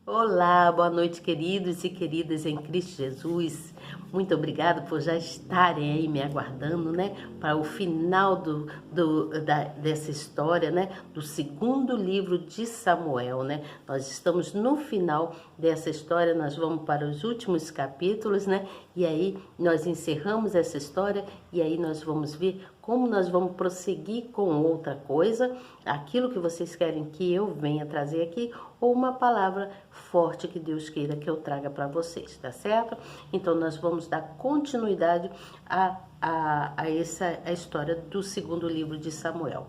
Olá, boa noite, queridos e queridas em Cristo Jesus. Muito obrigado por já estarem aí me aguardando, né? Para o final dessa história, né? Do segundo livro de Samuel, né? Nós estamos no final dessa história, nós vamos para os últimos capítulos, né? E aí nós encerramos essa história e aí nós vamos ver como nós vamos prosseguir com outra coisa, aquilo que vocês querem que eu venha trazer aqui, ou uma palavra forte que Deus queira que eu traga para vocês, tá certo? Então nós vamos dar continuidade a essa história do segundo livro de Samuel.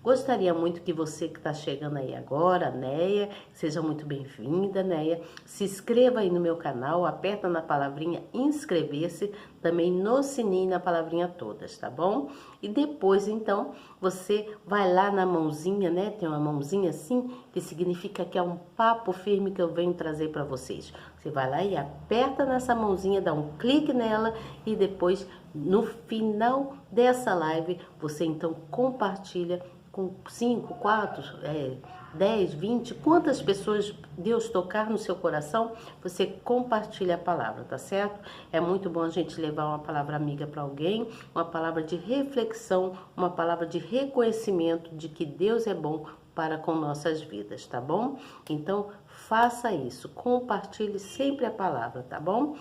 Gostaria muito que você que está chegando aí agora, Neia, seja muito bem-vinda, Neia. Se inscreva aí no meu canal, aperta na palavrinha inscrever-se, também no sininho na palavrinha todas, tá bom? E depois, então, você vai lá na mãozinha, né? Tem uma mãozinha assim, que significa que é um papo firme que eu venho trazer para vocês. Você vai lá e aperta nessa mãozinha, dá um clique nela e depois, no final dessa live, você então compartilha com 5, 4, 10, 20, quantas pessoas Deus tocar no seu coração, você compartilha a palavra, tá certo? É muito bom a gente levar uma palavra amiga para alguém, uma palavra de reflexão, uma palavra de reconhecimento de que Deus é bom para com nossas vidas, tá bom? Então, faça isso, compartilhe sempre a palavra, tá bom?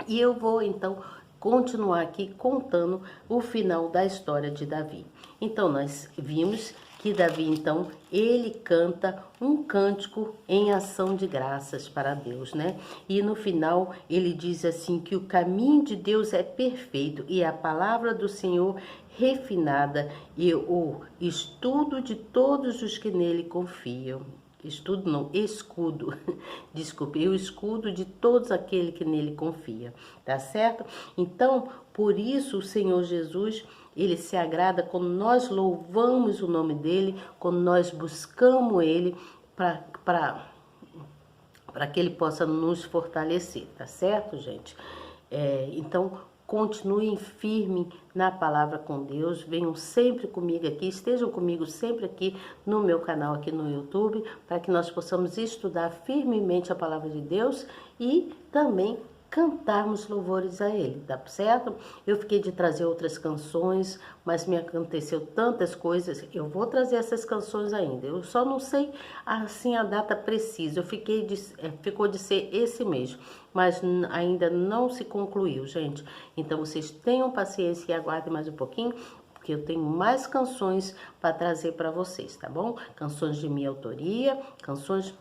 E eu vou, então, continuar aqui contando o final da história de Davi. Então, nós vimos que Davi, então, ele canta um cântico em ação de graças para Deus, né? E no final, ele diz assim que o caminho de Deus é perfeito e a palavra do Senhor refinada e o estudo de todos os que nele confiam. Estudo não, escudo, desculpe, o escudo de todos aqueles que nele confia, tá certo? Então, por isso o Senhor Jesus, ele se agrada quando nós louvamos o nome dele, quando nós buscamos ele para que ele possa nos fortalecer, tá certo, gente? Então, continuem firme na palavra com Deus, venham sempre comigo aqui, estejam comigo sempre aqui no meu canal aqui no YouTube, para que nós possamos estudar firmemente a palavra de Deus e também cantarmos louvores a Ele, tá certo? Eu fiquei de trazer outras canções, mas me aconteceu tantas coisas, eu vou trazer essas canções ainda, eu só não sei assim a data precisa, ficou de ser esse mês, mas ainda não se concluiu, gente. Então vocês tenham paciência e aguardem mais um pouquinho, porque eu tenho mais canções para trazer para vocês, tá bom? Canções de minha autoria, canções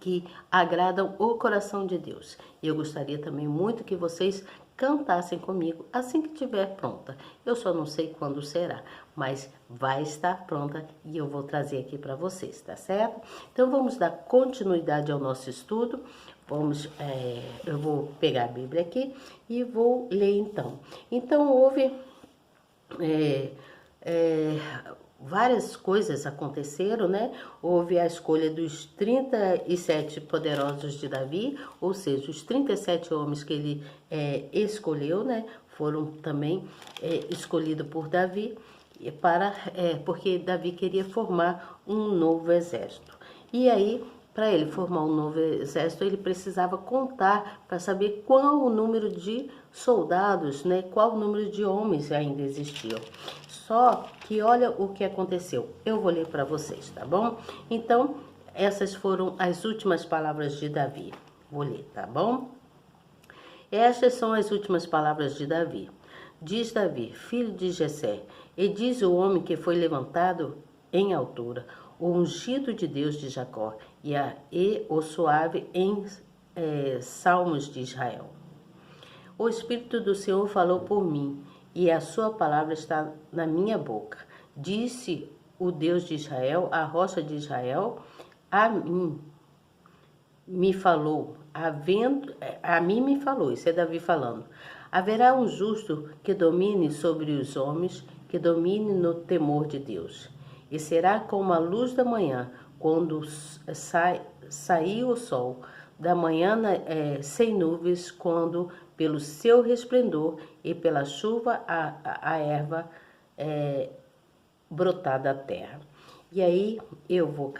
que agradam o coração de Deus. E eu gostaria também muito que vocês cantassem comigo assim que estiver pronta. Eu só não sei quando será, mas vai estar pronta e eu vou trazer aqui para vocês, tá certo? Então vamos dar continuidade ao nosso estudo. Eu vou pegar a Bíblia aqui e vou ler então. Então houve várias coisas aconteceram, né? Houve a escolha dos 37 poderosos de Davi, ou seja, os 37 homens que ele escolheu, né? Foram também escolhidos por Davi, porque Davi queria formar um novo exército. E aí, para ele formar um novo exército, ele precisava contar para saber qual o número de soldados, né? Qual o número de homens ainda existiam. Só que olha o que aconteceu. Eu vou ler para vocês, tá bom? Então, essas foram as últimas palavras de Davi. Vou ler, tá bom? Estas são as últimas palavras de Davi. Diz Davi, filho de Jessé, e diz o homem que foi levantado em altura, o ungido de Deus de Jacó, e o suave em salmos de Israel. O Espírito do Senhor falou por mim, e a sua palavra está na minha boca. Disse o Deus de Israel, a rocha de Israel, a mim me falou, isso é Davi falando. Haverá um justo que domine sobre os homens, que domine no temor de Deus. E será como a luz da manhã, quando sair o sol, da manhã sem nuvens, quando pelo seu resplendor e pela chuva a erva brotar da terra. E aí eu vou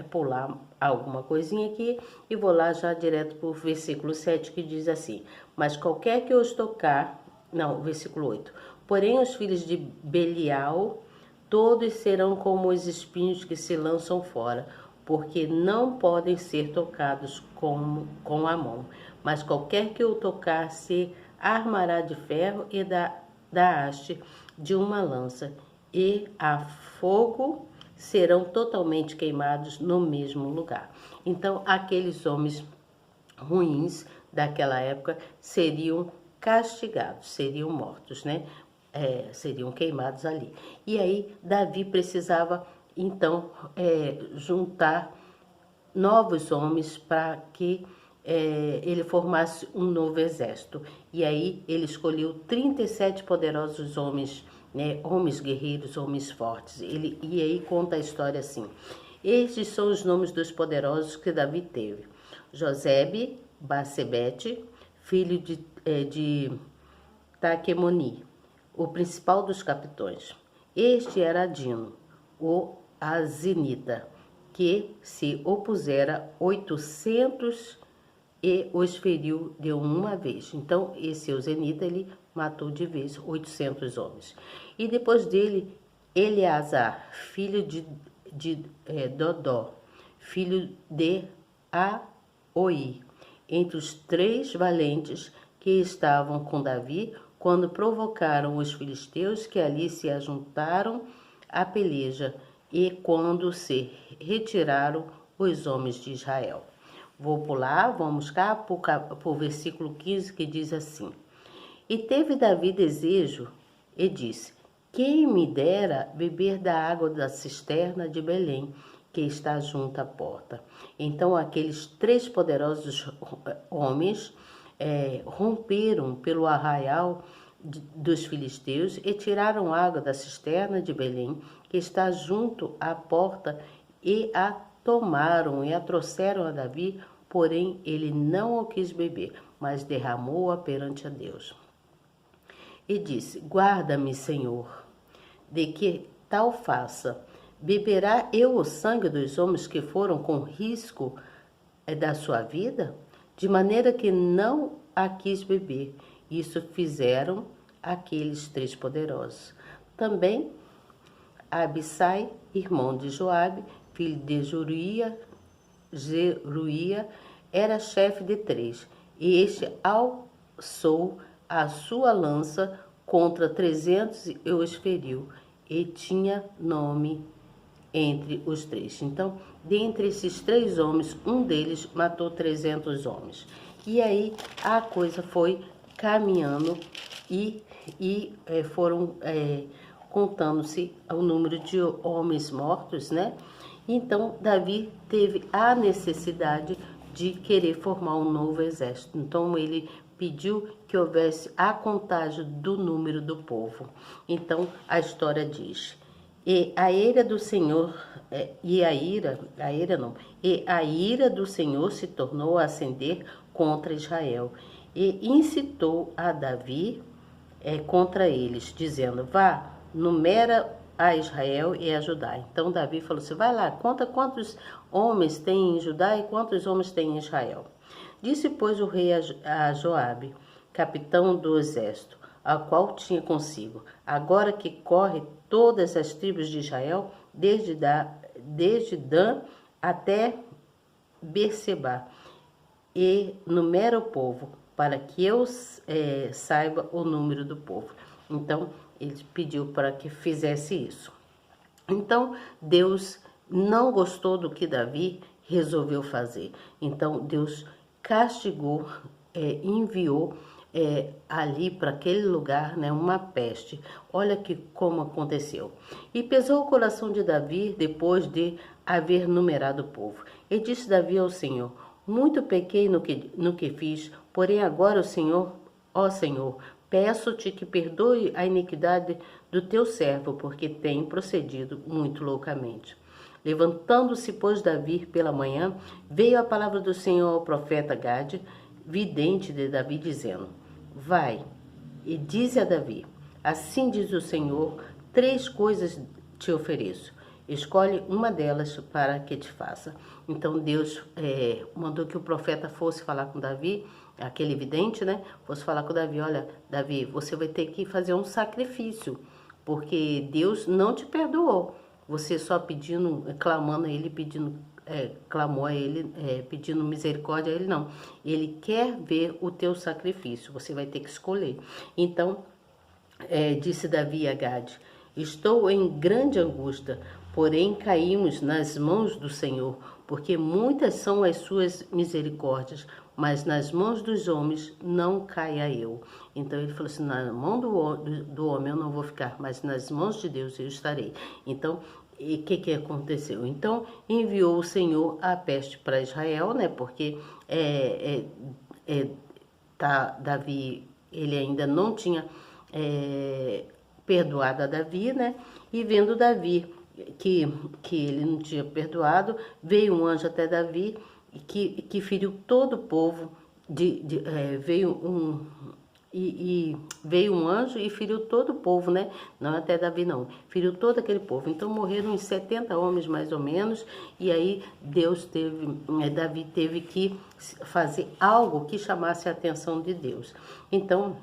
pular alguma coisinha aqui e vou lá já direto para o versículo 7 que diz assim: mas qualquer que os tocar, não, versículo 8, porém os filhos de Belial, todos serão como os espinhos que se lançam fora, porque não podem ser tocados com a mão. Mas qualquer que o tocar se armará de ferro e da haste de uma lança, e a fogo serão totalmente queimados no mesmo lugar. Então, aqueles homens ruins daquela época seriam castigados, seriam mortos, né? Seriam queimados ali. E aí, Davi precisava, então, juntar novos homens para que ele formasse um novo exército. E aí ele escolheu 37 poderosos homens, né, homens guerreiros, homens fortes. E aí conta a história assim: estes são os nomes dos poderosos que Davi teve: Josebe, Basebete, filho de Taquemoni, o principal dos capitões. Este era Adino, o Azinita, que se opusera 800 e os feriu de uma vez. Então, esse Euzenita, ele matou de vez 800 homens. E depois dele, Eleazar, filho de Dodó, filho de Aoi, entre os 3 valentes que estavam com Davi, quando provocaram os filisteus que ali se ajuntaram à peleja, e quando se retiraram os homens de Israel. Vou pular, vamos cá para o versículo 15, que diz assim: e teve Davi desejo e disse: quem me dera beber da água da cisterna de Belém, que está junto à porta. Então aqueles 3 poderosos homens romperam pelo arraial dos filisteus e tiraram água da cisterna de Belém, que está junto à porta, e a tomaram e a trouxeram a Davi, porém ele não o quis beber, mas derramou-a perante a Deus. E disse: guarda-me, Senhor, de que tal faça. Beberá eu o sangue dos homens que foram com risco da sua vida? De maneira que não a quis beber. Isso fizeram aqueles 3 poderosos. Também Abissai, irmão de Joabe, filho de Zeruia, era chefe de 3, e este alçou a sua lança contra 300 e os feriu, e tinha nome entre os 3. Então, dentre esses 3 homens, um deles matou 300 homens. E aí a coisa foi caminhando e foram contando-se o número de homens mortos, né? Então, Davi teve a necessidade de querer formar um novo exército. Então, ele pediu que houvesse a contagem do número do povo. Então, a história diz: e a ira do Senhor, e a ira do Senhor se tornou a acender contra Israel, e incitou a Davi contra eles, dizendo: vá, numera a Israel e a Judá. Então Davi falou assim: vai lá, conta quantos homens tem em Judá e quantos homens tem em Israel. Disse, pois, o rei a Joabe, capitão do exército, a qual tinha consigo: agora que corre todas as tribos de Israel, desde Dan até Berseba, e numera o povo, para que eu saiba o número do povo. Então, ele pediu para que fizesse isso. Então, Deus não gostou do que Davi resolveu fazer. Então, Deus castigou, enviou ali para aquele lugar, né, uma peste. Olha como aconteceu. E pesou o coração de Davi depois de haver numerado o povo. E disse Davi ao Senhor: muito pequei no que fiz, porém agora, ó Senhor, peço-te que perdoe a iniquidade do teu servo, porque tem procedido muito loucamente. Levantando-se, pois, Davi pela manhã, veio a palavra do Senhor ao profeta Gade, vidente de Davi, dizendo: vai e dize a Davi: assim diz o Senhor, 3 coisas te ofereço. escolhe uma delas para que te faça. Então Deus mandou que o profeta fosse falar com Davi, aquele vidente, né? Fosse falar com Davi, olha, Davi, você vai ter que fazer um sacrifício, porque Deus não te perdoou. Você só pedindo, clamando a Ele, clamou a Ele, pedindo misericórdia a Ele, não. Ele quer ver o teu sacrifício, você vai ter que escolher. Então, disse Davi a Gade, estou em grande angústia, porém caímos nas mãos do Senhor, porque muitas são as suas misericórdias, mas nas mãos dos homens não caia eu. Então ele falou assim, na mão do homem eu não vou ficar, mas nas mãos de Deus eu estarei. Então, e o que aconteceu? Então enviou o Senhor a peste para Israel, né? Porque Davi, ele ainda não tinha perdoado a Davi, né? E vendo Davi que ele não tinha perdoado, veio um anjo até Davi que feriu todo o povo, veio um anjo e feriu todo o povo, né? Não até Davi não, feriu todo aquele povo. Então morreram uns 70 homens mais ou menos, e aí Davi teve que fazer algo que chamasse a atenção de Deus. Então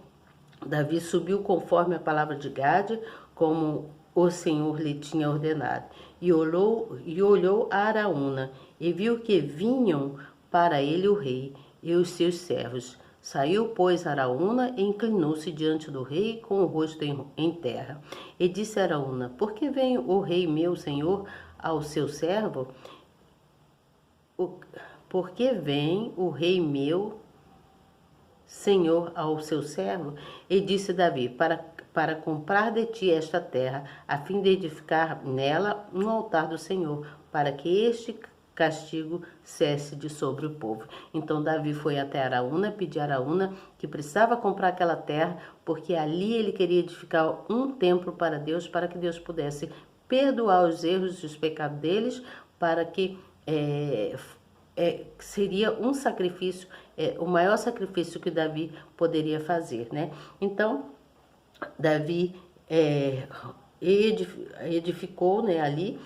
Davi subiu conforme a palavra de Gade, como o Senhor lhe tinha ordenado, e olhou a Araúna, e viu que vinham para ele o rei e os seus servos. Saiu, pois, Araúna e inclinou-se diante do rei com o rosto em terra. E disse Araúna, por que vem o rei meu senhor ao seu servo? Por que vem o rei meu senhor ao seu servo? E disse Davi, para comprar de ti esta terra, a fim de edificar nela um altar do Senhor, para que este castigo cesse de sobre o povo. Então Davi foi até Araúna, pedir a Araúna que precisava comprar aquela terra, porque ali ele queria edificar um templo para Deus, para que Deus pudesse perdoar os erros e os pecados deles, para que seria um sacrifício, o maior sacrifício que Davi poderia fazer, né? Então Davi edificou, né, ali.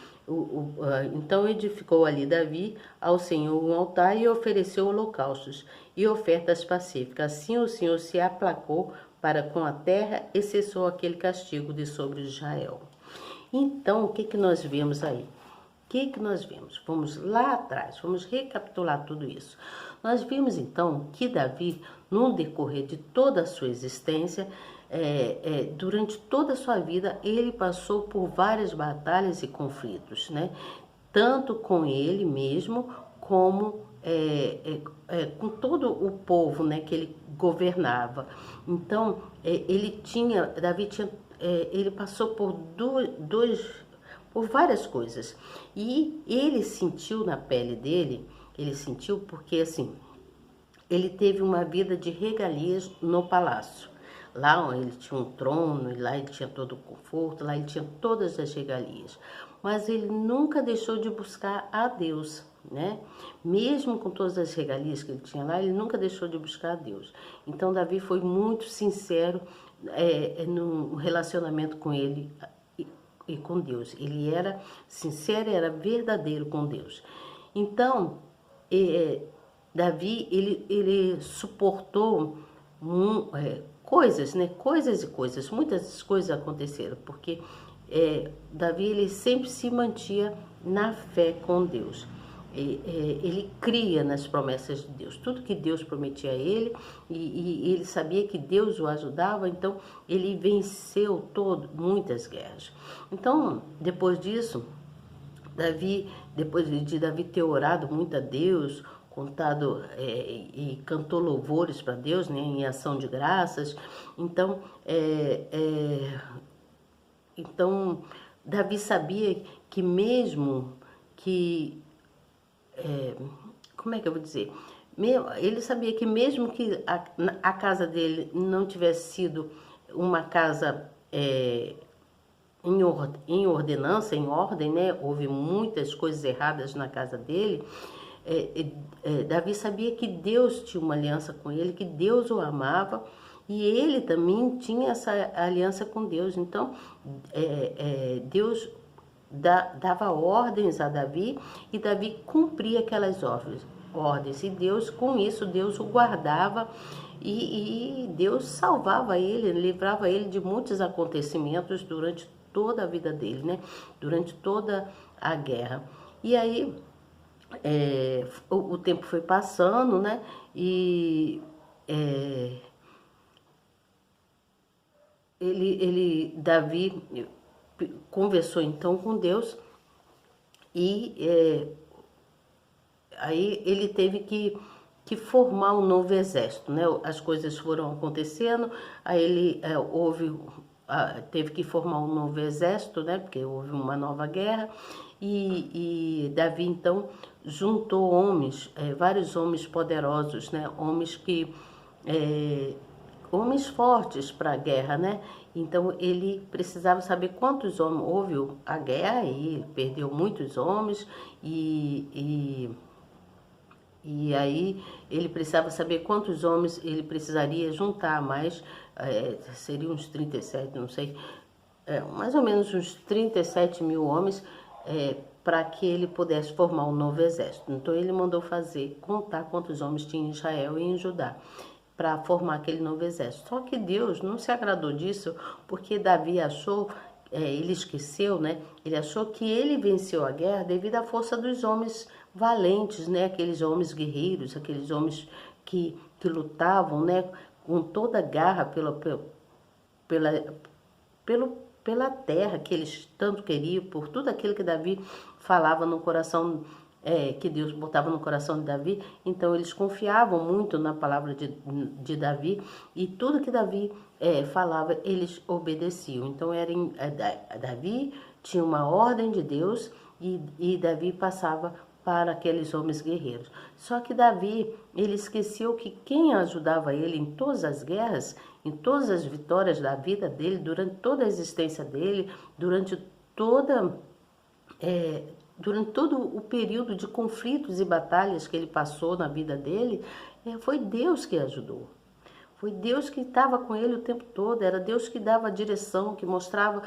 Então edificou ali Davi ao Senhor um altar e ofereceu holocaustos e ofertas pacíficas. Assim o Senhor se aplacou para com a terra e cessou aquele castigo de sobre Israel. Então, o que nós vemos aí? O que nós vimos? Vamos lá atrás, vamos recapitular tudo isso. Nós vimos então que Davi, no decorrer de toda a sua existência, durante toda a sua vida, ele passou por várias batalhas e conflitos, né? Tanto com ele mesmo, como com todo o povo, né, que ele governava. Então, ele passou por por várias coisas. E ele sentiu na pele dele, porque assim, ele teve uma vida de regalias no palácio. Lá onde ele tinha um trono, e lá ele tinha todo o conforto, lá ele tinha todas as regalias. Mas ele nunca deixou de buscar a Deus, né? Mesmo com todas as regalias que ele tinha lá, ele nunca deixou de buscar a Deus. Então Davi foi muito sincero no relacionamento com ele e com Deus. Ele era sincero, era verdadeiro com Deus. Então, Davi, ele suportou coisas, né? Coisas e coisas. Muitas coisas aconteceram, porque Davi, ele sempre se mantinha na fé com Deus. Ele cria nas promessas de Deus, tudo que Deus prometia a ele, e ele sabia que Deus o ajudava, então ele venceu muitas guerras. Então, depois disso, depois de Davi ter orado muito a Deus, contado e cantou louvores para Deus, né, em ação de graças, então Davi sabia que mesmo que como é que eu vou dizer? Ele sabia que mesmo que a casa dele não tivesse sido uma casa em ordenança, em ordem, né? Houve muitas coisas erradas na casa dele. Davi sabia que Deus tinha uma aliança com ele, que Deus o amava, e ele também tinha essa aliança com Deus. Então, Deus dava ordens a Davi, e Davi cumpria aquelas ordens. E Deus, com isso, Deus o guardava, e Deus salvava ele, livrava ele de muitos acontecimentos durante toda a vida dele, né? Durante toda a guerra. E aí, o tempo foi passando, né? E Davi conversou então com Deus, e aí ele teve que formar um novo exército, né? As coisas foram acontecendo, aí ele teve que formar um novo exército, né? Porque houve uma nova guerra, e Davi então juntou homens, vários homens poderosos, né? Homens fortes para a guerra, né? Então ele precisava saber quantos homens. Houve a guerra e ele perdeu muitos homens, e aí ele precisava saber quantos homens ele precisaria juntar, mais seriam uns 37, não sei, mais ou menos uns 37 mil homens, para que ele pudesse formar um novo exército. Então ele mandou contar quantos homens tinha em Israel e em Judá, para formar aquele novo exército. Só que Deus não se agradou disso, porque Davi achou, ele esqueceu, né? Ele achou que ele venceu a guerra devido à força dos homens valentes, né? Aqueles homens guerreiros, aqueles homens que lutavam, né? Com toda a garra pela terra que eles tanto queriam, por tudo aquilo que Davi falava no coração, que Deus botava no coração de Davi. Então eles confiavam muito na palavra de Davi, e tudo que Davi falava, eles obedeciam. Então Davi tinha uma ordem de Deus, e Davi passava para aqueles homens guerreiros. Só que Davi, ele esqueceu que quem ajudava ele em todas as guerras, em todas as vitórias da vida dele, durante toda a existência dele, durante todo o período de conflitos e batalhas que ele passou na vida dele, foi Deus que ajudou. Foi Deus que estava com ele o tempo todo, era Deus que dava a direção, que mostrava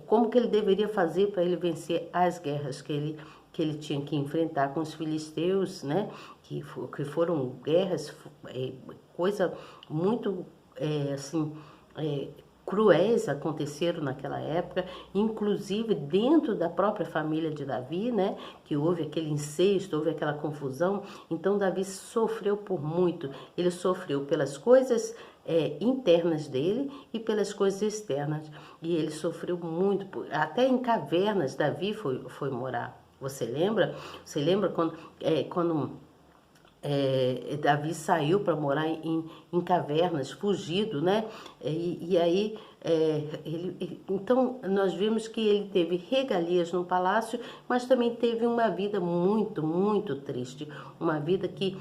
como que ele deveria fazer para ele vencer as guerras que ele tinha que enfrentar com os filisteus, né? Que foram guerras, coisa muito, cruéis aconteceram naquela época, inclusive dentro da própria família de Davi, né? Que houve aquele incesto, houve aquela confusão. Então Davi sofreu por muito. Ele sofreu pelas coisas internas dele e pelas coisas externas. E ele sofreu muito, até em cavernas Davi foi morar. Você lembra? Você lembra quando Davi saiu para morar em cavernas, fugido, né? E aí, então, nós vimos que ele teve regalias no palácio, mas também teve uma vida muito, muito triste. Uma vida que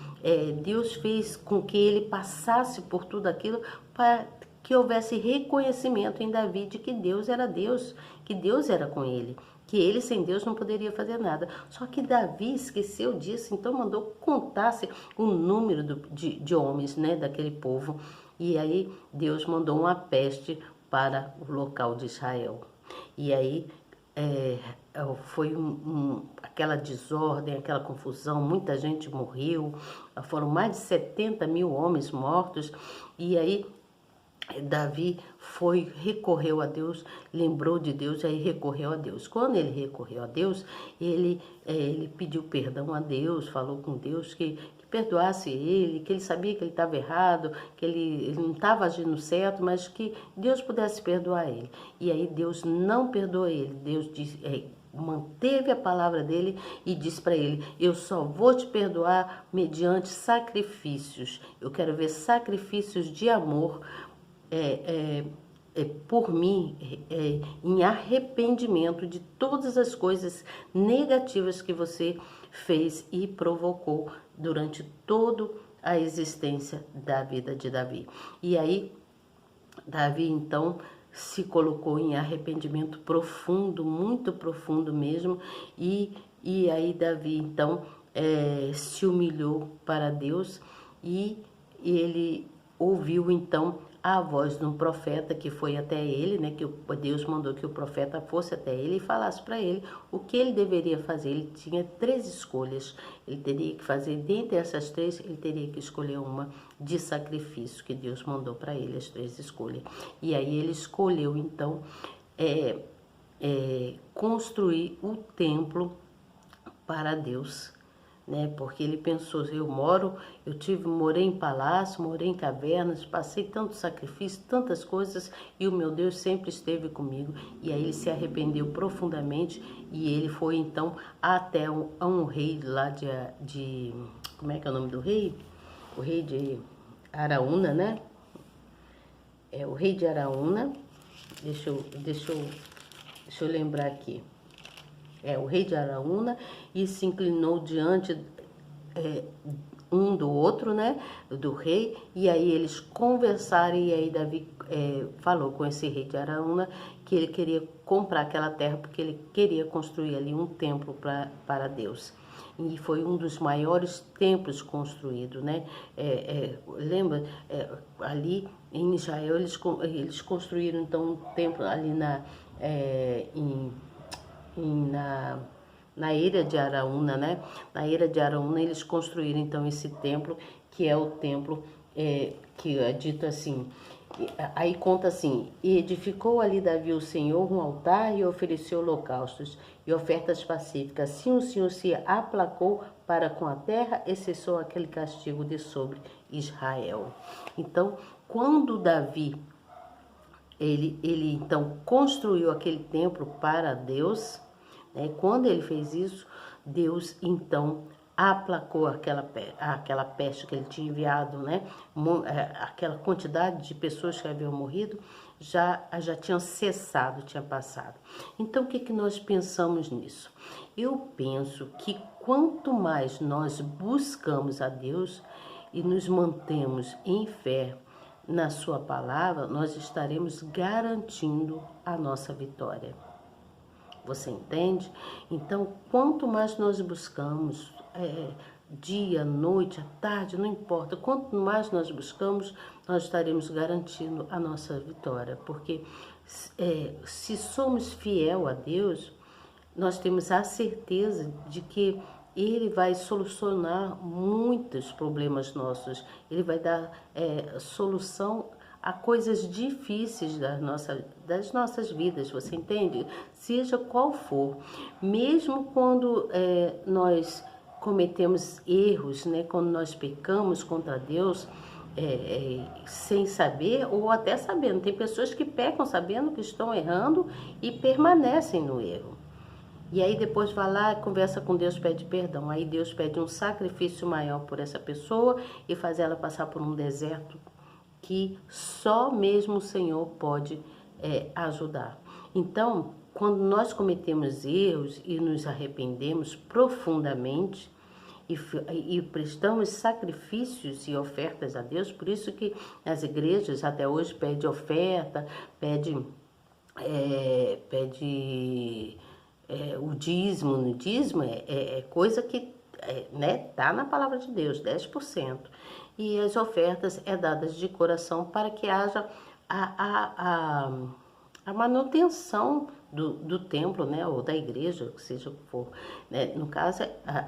Deus fez com que ele passasse por tudo aquilo para que houvesse reconhecimento em Davi de que Deus era Deus, que Deus era com ele, que ele sem Deus não poderia fazer nada. Só que Davi esqueceu disso, então mandou contar-se o número de homens, né, daquele povo. E aí Deus mandou uma peste para o local de Israel. E aí foi aquela desordem, aquela confusão, muita gente morreu, foram mais de 70 mil homens mortos. E aí Davi recorreu a Deus, lembrou de Deus, aí recorreu a Deus. Quando ele recorreu a Deus, ele pediu perdão a Deus, falou com Deus que perdoasse ele, que ele sabia que ele estava errado, que ele não estava agindo certo, mas que Deus pudesse perdoar ele. E aí Deus não perdoou ele. Deus manteve a palavra dele e disse para ele: eu só vou te perdoar mediante sacrifícios. Eu quero ver sacrifícios de amor por mim, em arrependimento de todas as coisas negativas que você fez e provocou durante toda a existência da vida de Davi. E aí, Davi, então, se colocou em arrependimento profundo, muito profundo mesmo, e aí Davi, então, se humilhou para Deus, e ele ouviu então a voz de um profeta que foi até ele, né, que Deus mandou que o profeta fosse até ele e falasse para ele o que ele deveria fazer. Ele tinha 3 escolhas, ele teria que fazer, dentre essas 3, ele teria que escolher uma de sacrifício, que Deus mandou para ele as 3 escolhas. E aí ele escolheu então construir o templo para Deus, né? Porque ele pensou, morei em palácio, morei em cavernas, passei tanto sacrifício, tantas coisas, e o meu Deus sempre esteve comigo. E aí ele se arrependeu profundamente e ele foi então até um rei lá de como é que é o nome do rei? O rei de Araúna, né? O rei de Araúna, deixa eu lembrar aqui. O rei de Araúna, e se inclinou diante um do outro, né, do rei, e aí eles conversaram, e aí Davi falou com esse rei de Araúna que ele queria comprar aquela terra, porque ele queria construir ali um templo para Deus. E foi um dos maiores templos construídos, né? Lembra, ali em Israel, eles construíram então um templo ali na Ilha de Araúna, né? Na Ilha de Araúna eles construíram então esse templo, que é o templo que é dito assim. Aí conta assim: e edificou ali Davi o Senhor um altar e ofereceu holocaustos e ofertas pacíficas. Assim o Senhor se aplacou para com a terra e cessou aquele castigo de sobre Israel. Então, quando Davi ele então construiu aquele templo para Deus, né? Quando ele fez isso, Deus então aplacou aquela peste que ele tinha enviado, né? Aquela quantidade de pessoas que haviam morrido já tinham cessado, tinha passado. Então, o que nós pensamos nisso? Eu penso que quanto mais nós buscamos a Deus e nos mantemos em fé na sua palavra, nós estaremos garantindo a nossa vitória. Você entende? Então, quanto mais nós buscamos, dia, noite, à tarde, não importa, quanto mais nós buscamos, nós estaremos garantindo a nossa vitória. Porque se somos fiel a Deus, nós temos a certeza de que Ele vai solucionar muitos problemas nossos. Ele vai dar solução a coisas difíceis das nossas vidas, você entende? Seja qual for. Mesmo quando nós cometemos erros, né? Quando nós pecamos contra Deus, sem saber ou até sabendo. Tem pessoas que pecam sabendo que estão errando e permanecem no erro. E aí depois vai lá, conversa com Deus, pede perdão. Aí Deus pede um sacrifício maior por essa pessoa e faz ela passar por um deserto que só mesmo o Senhor pode ajudar. Então, quando nós cometemos erros e nos arrependemos profundamente e prestamos sacrifícios e ofertas a Deus, por isso que as igrejas até hoje pedem oferta, pede o dízimo. No dízimo é coisa que tá na palavra de Deus, 10%. E as ofertas dadas de coração para que haja a manutenção do templo, né, ou da igreja, seja o que for. Né? No caso,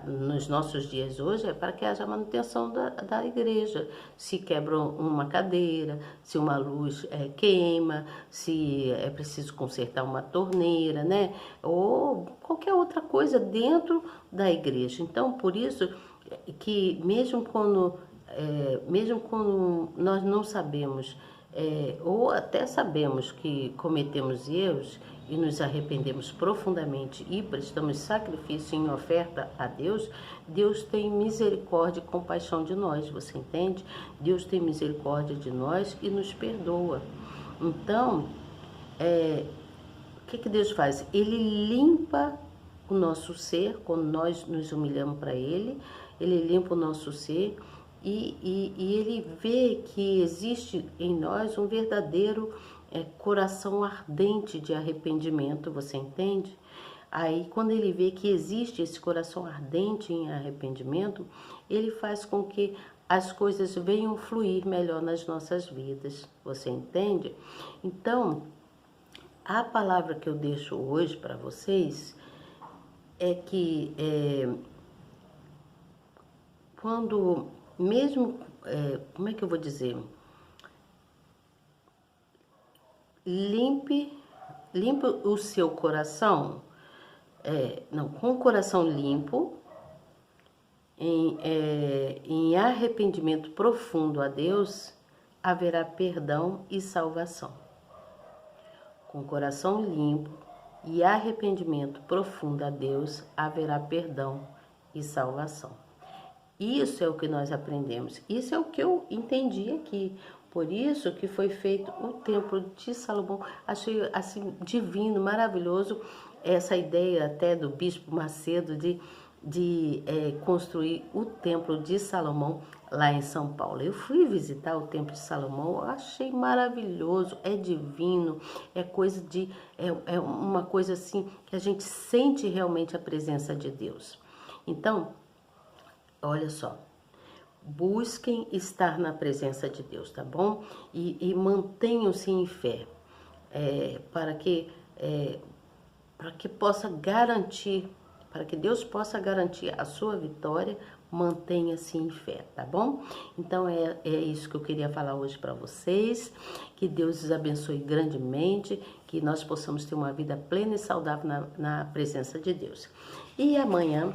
nos nossos dias hoje, é para que haja a manutenção da igreja. Se quebra uma cadeira, se uma luz queima, se é preciso consertar uma torneira, né, ou qualquer outra coisa dentro da igreja. Então, por isso que mesmo quando nós não sabemos, ou até sabemos que cometemos erros e nos arrependemos profundamente e prestamos sacrifício em oferta a Deus, Deus tem misericórdia e compaixão de nós, você entende? Deus tem misericórdia de nós e nos perdoa. Então, o que Deus faz? Ele limpa o nosso ser, quando nós nos humilhamos para Ele limpa o nosso ser. E ele vê que existe em nós um verdadeiro coração ardente de arrependimento, você entende? Aí, quando ele vê que existe esse coração ardente em arrependimento, ele faz com que as coisas venham fluir melhor nas nossas vidas. Você entende? Então, a palavra que eu deixo hoje para vocês é que quando mesmo, como é que eu vou dizer? Limpe o seu coração, com o coração limpo, em arrependimento profundo a Deus, haverá perdão e salvação. Com o coração limpo e arrependimento profundo a Deus, haverá perdão e salvação. Isso é o que nós aprendemos. Isso é o que eu entendi aqui. Por isso que foi feito o Templo de Salomão. Achei assim divino, maravilhoso, essa ideia até do Bispo Macedo de construir o Templo de Salomão lá em São Paulo. Eu fui visitar o Templo de Salomão, achei maravilhoso, é divino, é uma coisa assim que a gente sente realmente a presença de Deus. Então, olha só, busquem estar na presença de Deus, tá bom? E mantenham-se em fé, para que possa garantir, para que Deus possa garantir a sua vitória, mantenha-se em fé, tá bom? Então é isso que eu queria falar hoje para vocês, que Deus os abençoe grandemente, que nós possamos ter uma vida plena e saudável na presença de Deus. E amanhã,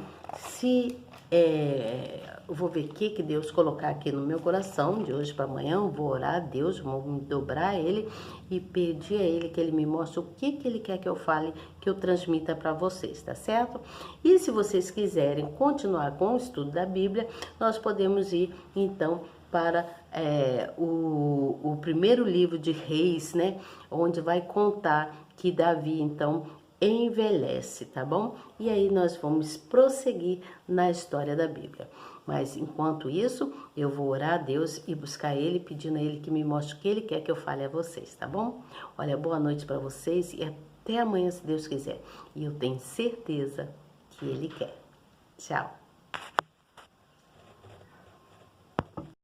eu vou ver o que Deus colocar aqui no meu coração, de hoje para amanhã, eu vou orar a Deus, vou me dobrar a Ele e pedir a Ele que Ele me mostre o que Ele quer que eu fale, que eu transmita para vocês, tá certo? E se vocês quiserem continuar com o estudo da Bíblia, nós podemos ir, então, para o primeiro livro de Reis, né? Onde vai contar que Davi, então, envelhece, tá bom? E aí nós vamos prosseguir na história da Bíblia. Mas enquanto isso, eu vou orar a Deus e buscar Ele, pedindo a Ele que me mostre o que Ele quer que eu fale a vocês, tá bom? Olha, boa noite para vocês e até amanhã, se Deus quiser. E eu tenho certeza que Ele quer. Tchau.